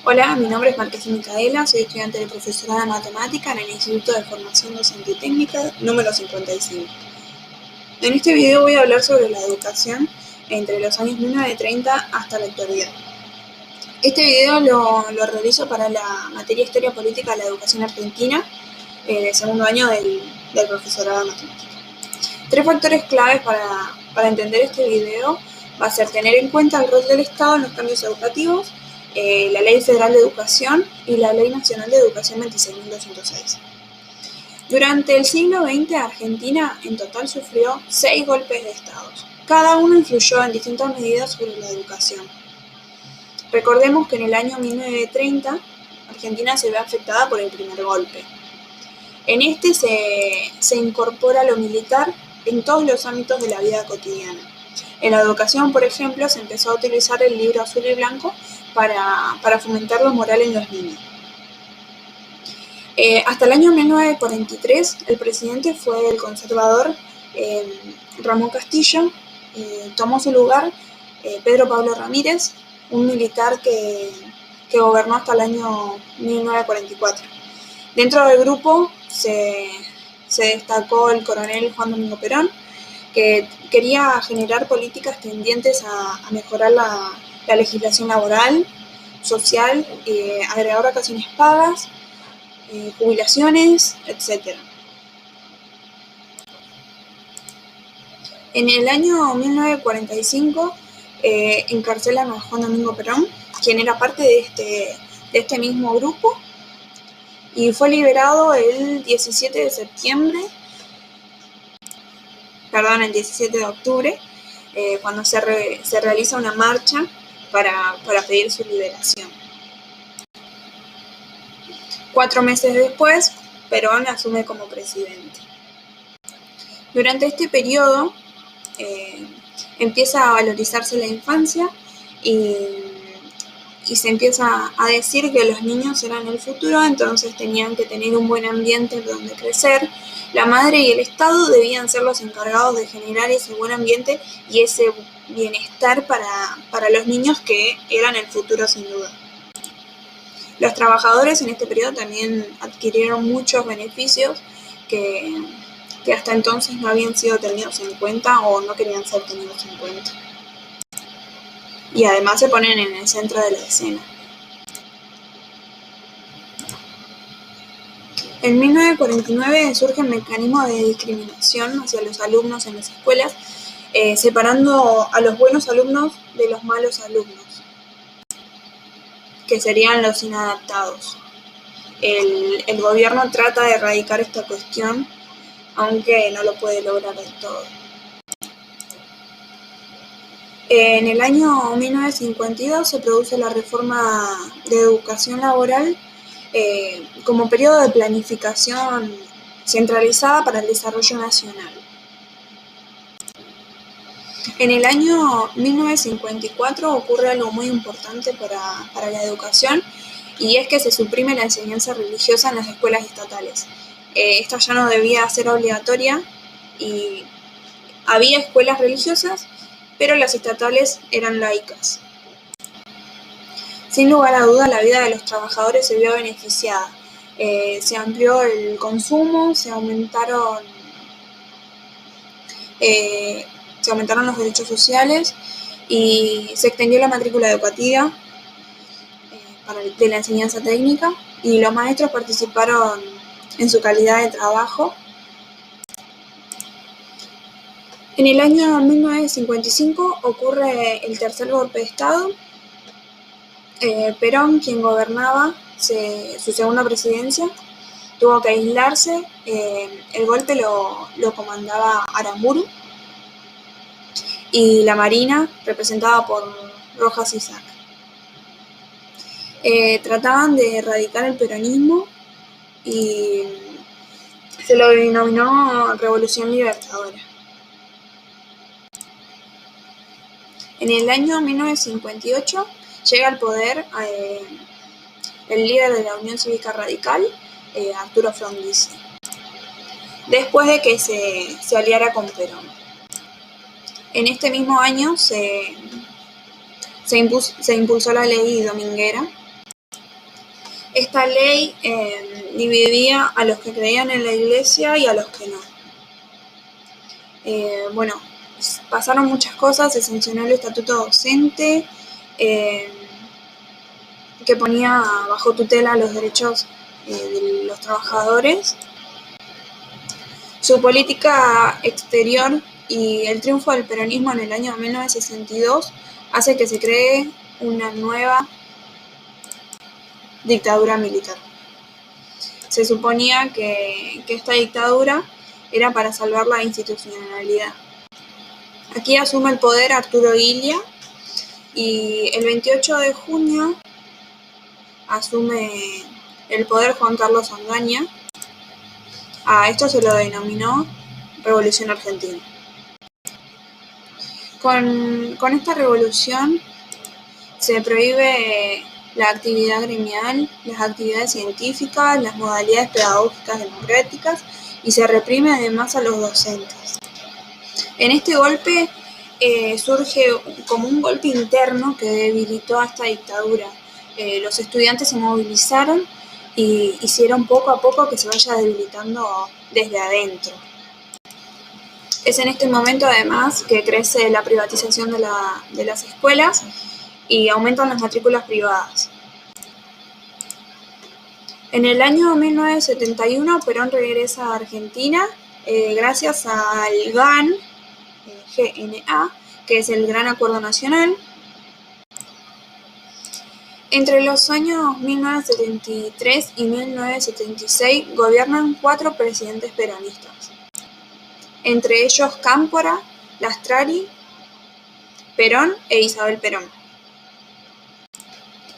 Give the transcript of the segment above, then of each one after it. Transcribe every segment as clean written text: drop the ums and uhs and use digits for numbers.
Hola, mi nombre es Marquesa Micaela, soy estudiante de profesorado de matemática en el Instituto de Formación Docente y Técnica número 55. En este video voy a hablar sobre la educación entre los años 1930 hasta la actualidad. Este video lo realizo para la materia Historia Política de la Educación Argentina, de segundo año del profesorado de matemática. 3 factores claves para entender este video va a ser tener en cuenta el rol del Estado en los cambios educativos, la Ley Federal de Educación y la Ley Nacional de Educación 26.206. Durante el siglo XX, Argentina en total sufrió 6 golpes de Estado. Cada uno influyó en distintas medidas sobre la educación. Recordemos que en el año 1930, Argentina se ve afectada por el primer golpe. En este se incorpora lo militar en todos los ámbitos de la vida cotidiana. En la educación, por ejemplo, se empezó a utilizar el libro azul y blanco para fomentar lo moral en los niños. Hasta el año 1943, el presidente fue el conservador Ramón Castillo. Tomó su lugar Pedro Pablo Ramírez, un militar que gobernó hasta el año 1944. Dentro del grupo se destacó el coronel Juan Domingo Perón, que quería generar políticas tendientes a mejorar la legislación laboral, social, agregar vacaciones pagas, jubilaciones, etc. En el año 1945 encarcelan a Juan Domingo Perón, quien era parte de este mismo grupo, y fue liberado el 17 de octubre, cuando se realiza una marcha para pedir su liberación. 4 meses después, Perón asume como presidente. Durante este periodo empieza a valorizarse la infancia y se empieza a decir que los niños eran el futuro, entonces tenían que tener un buen ambiente donde crecer. La madre y el Estado debían ser los encargados de generar ese buen ambiente y ese bienestar para los niños, que eran el futuro sin duda. Los trabajadores en este periodo también adquirieron muchos beneficios que hasta entonces no habían sido tenidos en cuenta o no querían ser tenidos en cuenta. Y además se ponen en el centro de la escena. En 1949 surge el mecanismo de discriminación hacia los alumnos en las escuelas, separando a los buenos alumnos de los malos alumnos, que serían los inadaptados. El gobierno trata de erradicar esta cuestión, aunque no lo puede lograr del todo. En el año 1952 se produce la reforma de educación laboral como periodo de planificación centralizada para el desarrollo nacional. En el año 1954 ocurre algo muy importante para la educación, y es que se suprime la enseñanza religiosa en las escuelas estatales. Esta ya no debía ser obligatoria y había escuelas religiosas, pero las estatales eran laicas. Sin lugar a dudas, la vida de los trabajadores se vio beneficiada. Se amplió el consumo, se aumentaron los derechos sociales y se extendió la matrícula educativa de la enseñanza técnica, y los maestros participaron en su calidad de trabajo. En el año 1955 ocurre el tercer golpe de Estado. Perón, quien gobernaba su segunda presidencia, tuvo que aislarse. El golpe lo comandaba Aramburu, y la Marina, representada por Rojas y Sáenz. Trataban de erradicar el peronismo y se lo denominó Revolución Libertadora. En el año 1958 llega al poder el líder de la Unión Cívica Radical, Arturo Frondizi, después de que se aliara con Perón. En este mismo año se impulsó la ley dominguera, Esta ley dividía a los que creían en la Iglesia y a los que no. Bueno, pasaron muchas cosas, se sancionó el estatuto docente, que ponía bajo tutela los derechos de los trabajadores. Su política exterior y el triunfo del peronismo en el año 1962 hace que se cree una nueva dictadura militar. Se suponía que esta dictadura era para salvar la institucionalidad. Aquí asume el poder Arturo Illia y el 28 de junio asume el poder Juan Carlos Ondaña. A esto se lo denominó Revolución Argentina. Con esta revolución se prohíbe la actividad gremial, las actividades científicas, las modalidades pedagógicas democráticas y se reprime además a los docentes. En este golpe surge como un golpe interno que debilitó a esta dictadura. Los estudiantes se movilizaron y hicieron poco a poco que se vaya debilitando desde adentro. Es en este momento además que crece la privatización de las escuelas y aumentan las matrículas privadas. En el año 1971 Perón regresa a Argentina gracias al GAN, GNA, que es el Gran Acuerdo Nacional. Entre los años 1973 y 1976 gobiernan 4 presidentes peronistas, entre ellos Cámpora, Lastrari, Perón e Isabel Perón.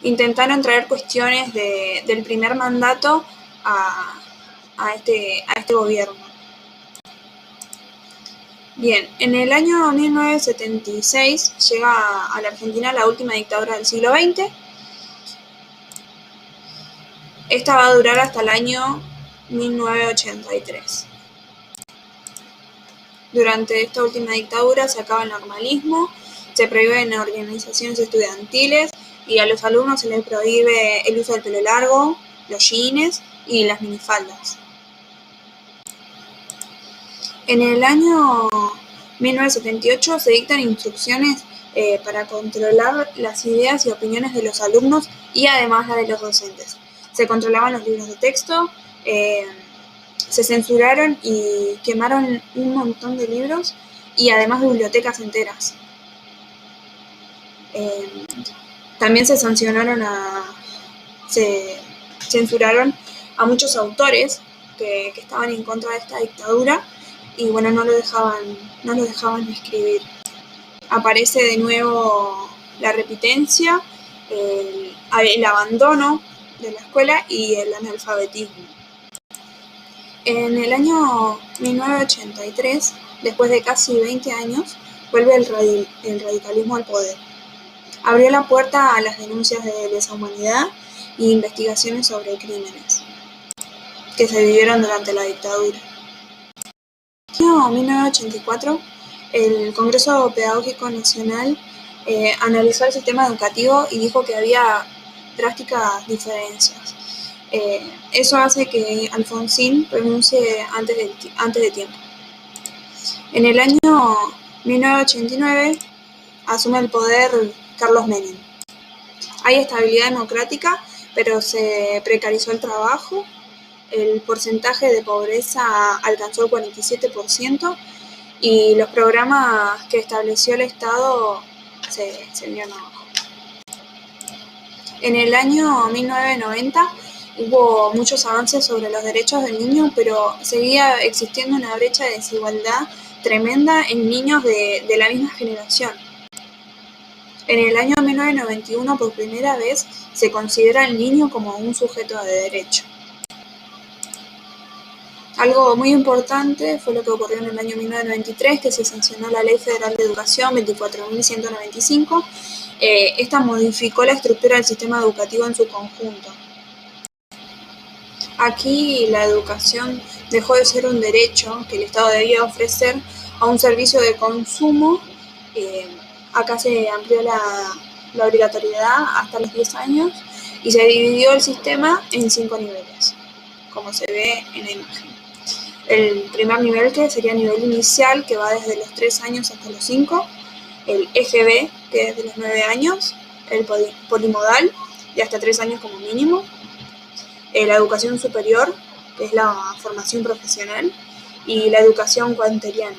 Intentaron traer cuestiones del primer mandato a este gobierno. Bien, en el año 1976 llega a la Argentina la última dictadura del siglo XX. Esta va a durar hasta el año 1983. Durante esta última dictadura se acaba el normalismo, se prohíben organizaciones estudiantiles y a los alumnos se les prohíbe el uso del pelo largo, los jeans y las minifaldas. En el año 1978 se dictan instrucciones para controlar las ideas y opiniones de los alumnos y además la de los docentes. Se controlaban los libros de texto, se censuraron y quemaron un montón de libros y además bibliotecas enteras. También se censuraron a muchos autores que estaban en contra de esta dictadura y bueno, no lo dejaban escribir. Aparece de nuevo la repitencia, el abandono de la escuela y el analfabetismo. En el año 1983, después de casi 20 años, vuelve el radicalismo al poder. Abrió la puerta a las denuncias de lesa humanidad y investigaciones sobre crímenes que se vivieron durante la dictadura. En el año 1984, el Congreso Pedagógico Nacional analizó el sistema educativo y dijo que había drásticas diferencias. Eso hace que Alfonsín renuncie antes de tiempo. En el año 1989 asume el poder Carlos Menem. Hay estabilidad democrática, pero se precarizó el trabajo, el porcentaje de pobreza alcanzó el 47% y los programas que estableció el Estado se vinieron abajo. En el año 1990 hubo muchos avances sobre los derechos del niño, pero seguía existiendo una brecha de desigualdad tremenda en niños de la misma generación. En el año 1991, por primera vez, se considera al niño como un sujeto de derecho. Algo muy importante fue lo que ocurrió en el año 1993, que se sancionó la Ley Federal de Educación 24.195. Esta modificó la estructura del sistema educativo en su conjunto. Aquí la educación dejó de ser un derecho que el Estado debía ofrecer a un servicio de consumo. Acá se amplió la obligatoriedad hasta los 10 años y se dividió el sistema en 5 niveles, como se ve en la imagen. El primer nivel, que sería nivel inicial, que va desde los 3 años hasta los 5, el EGB, que es de los 9 años, el polimodal, de hasta 3 años como mínimo, la educación superior, que es la formación profesional, y la educación cuaterniana,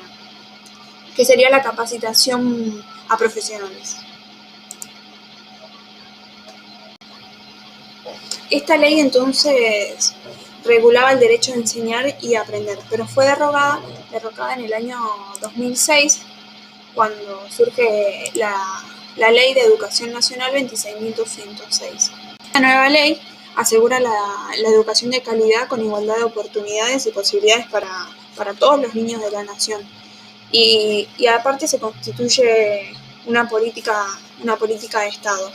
que sería la capacitación a profesionales. Esta ley entonces regulaba el derecho a enseñar y aprender, pero fue derrocada en el año 2006, cuando surge la Ley de Educación Nacional 26.206. Esta nueva ley asegura la educación de calidad con igualdad de oportunidades y posibilidades para todos los niños de la nación. Y aparte se constituye una política de Estado.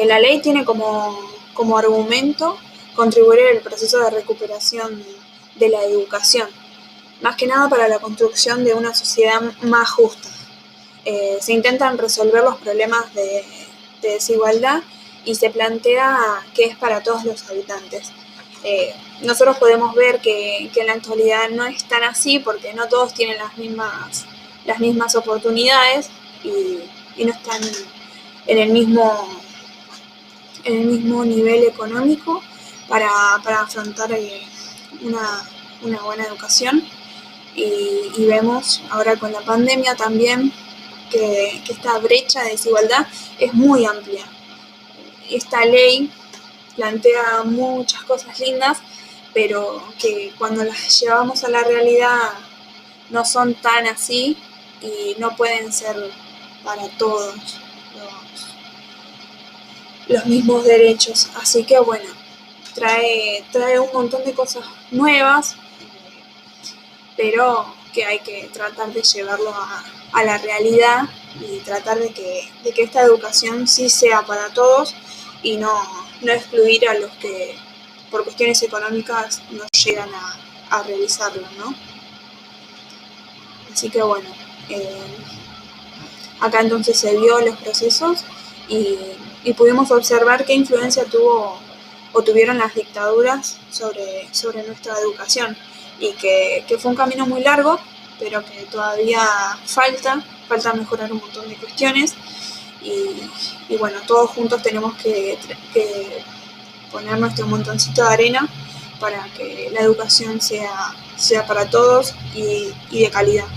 La ley tiene como argumento contribuir al proceso de recuperación de la educación, más que nada para la construcción de una sociedad más justa. Se intentan resolver los problemas de desigualdad y se plantea que es para todos los habitantes. Nosotros podemos ver que en la actualidad no es tan así, porque no todos tienen las mismas oportunidades y no están en el mismo nivel económico para afrontar una buena educación. Y vemos ahora con la pandemia también que esta brecha de desigualdad es muy amplia. Esta ley plantea muchas cosas lindas, pero que cuando las llevamos a la realidad no son tan así y no pueden ser para todos los mismos derechos. Así que bueno, trae un montón de cosas nuevas, pero que hay que tratar de llevarlo a la realidad y tratar de que esta educación sí sea para todos y no excluir a los que por cuestiones económicas no llegan a realizarlo, ¿no? Así que bueno, acá entonces se vio los procesos y pudimos observar qué influencia tuvieron las dictaduras sobre nuestra educación, y que fue un camino muy largo, pero que todavía falta mejorar un montón de cuestiones y bueno, todos juntos tenemos que poner nuestro montoncito de arena para que la educación sea para todos y de calidad.